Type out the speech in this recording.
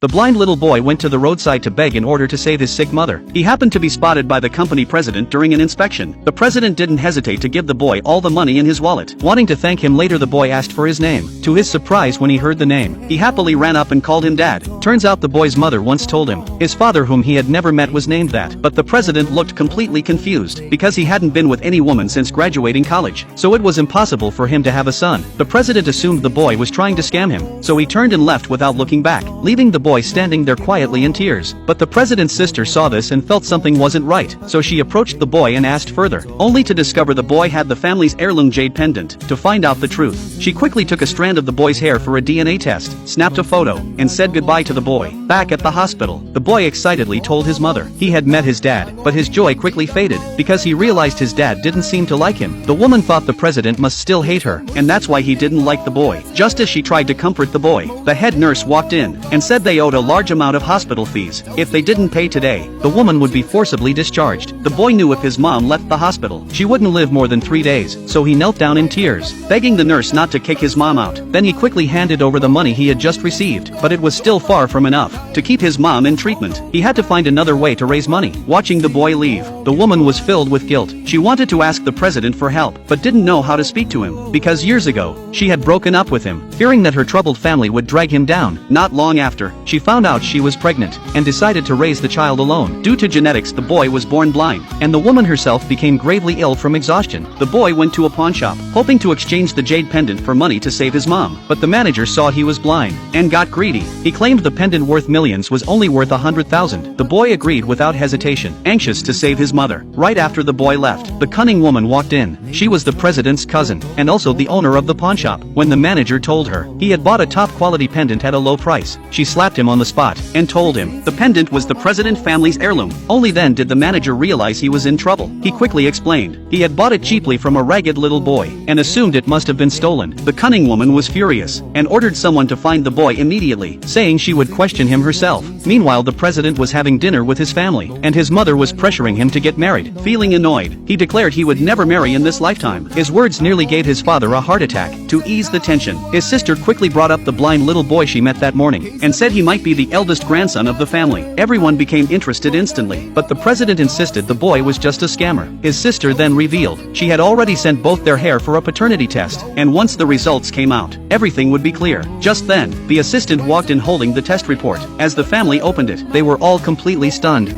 The blind little boy went to the roadside to beg in order to save his sick mother. He happened to be spotted by the company president during an inspection. The president didn't hesitate to give the boy all the money in his wallet. Wanting to thank him later, the boy asked for his name. To his surprise, when he heard the name, he happily ran up and called him Dad. Turns out the boy's mother once told him his father, whom he had never met, was named that. But the president looked completely confused because he hadn't been with any woman since graduating college, so it was impossible for him to have a son. The president assumed the boy was trying to scam him, so he turned and left without looking back, leaving the boy standing there quietly in tears. But the president's sister saw this and felt something wasn't right, so she approached the boy and asked further, only to discover the boy had the family's heirloom jade pendant. To find out the truth, she quickly took a strand of the boy's hair for a DNA test, snapped a photo, and said goodbye to the boy. Back at the hospital, the boy excitedly told his mother he had met his dad, but his joy quickly faded because he realized his dad didn't seem to like him. The woman thought the president must still hate her, and that's why he didn't like the boy. Just as she tried to comfort the boy, the head nurse walked in and said they owed a large amount of hospital fees. If they didn't pay today, the woman would be forcibly discharged. The boy knew if his mom left the hospital, she wouldn't live more than 3 days, so he knelt down in tears, begging the nurse not to kick his mom out. Then he quickly handed over the money he had just received, but it was still far from enough to keep his mom in treatment. He had to find another way to raise money. Watching the boy leave, the woman was filled with guilt. She wanted to ask the president for help, but didn't know how to speak to him, because years ago, she had broken up with him, fearing that her troubled family would drag him down. Not long after, she found out she was pregnant, and decided to raise the child alone. Due to genetics, the boy was born blind, and the woman herself became gravely ill from exhaustion. The boy went to a pawn shop, hoping to exchange the jade pendant for money to save his mom, but the manager saw he was blind, and got greedy. He claimed the pendant worth millions was only worth 100,000. The boy agreed without hesitation, anxious to save his mother. Right after the boy left, the cunning woman walked in. She was the president's cousin, and also the owner of the pawn shop. When the manager told her he had bought a top-quality pendant at a low price, she slapped him on the spot, and told him the pendant was the president family's heirloom. Only then did the manager realize he was in trouble. He quickly explained he had bought it cheaply from a ragged little boy, and assumed it must have been stolen. The cunning woman was furious, and ordered someone to find the boy immediately, saying she would question him herself. Meanwhile, the president was having dinner with his family, and his mother was pressuring him to get married. Feeling annoyed, he declared he would never marry in this lifetime. His words nearly gave his father a heart attack. To ease the tension, his sister quickly brought up the blind little boy she met that morning, and said he might be the eldest grandson of the family. Everyone became interested instantly, but the president insisted the boy was just a scammer. His sister then revealed she had already sent both their hair for a paternity test, and once the results came out, everything would be clear. Just then, the assistant walked in holding the test report. As the family opened it, they were all completely stunned.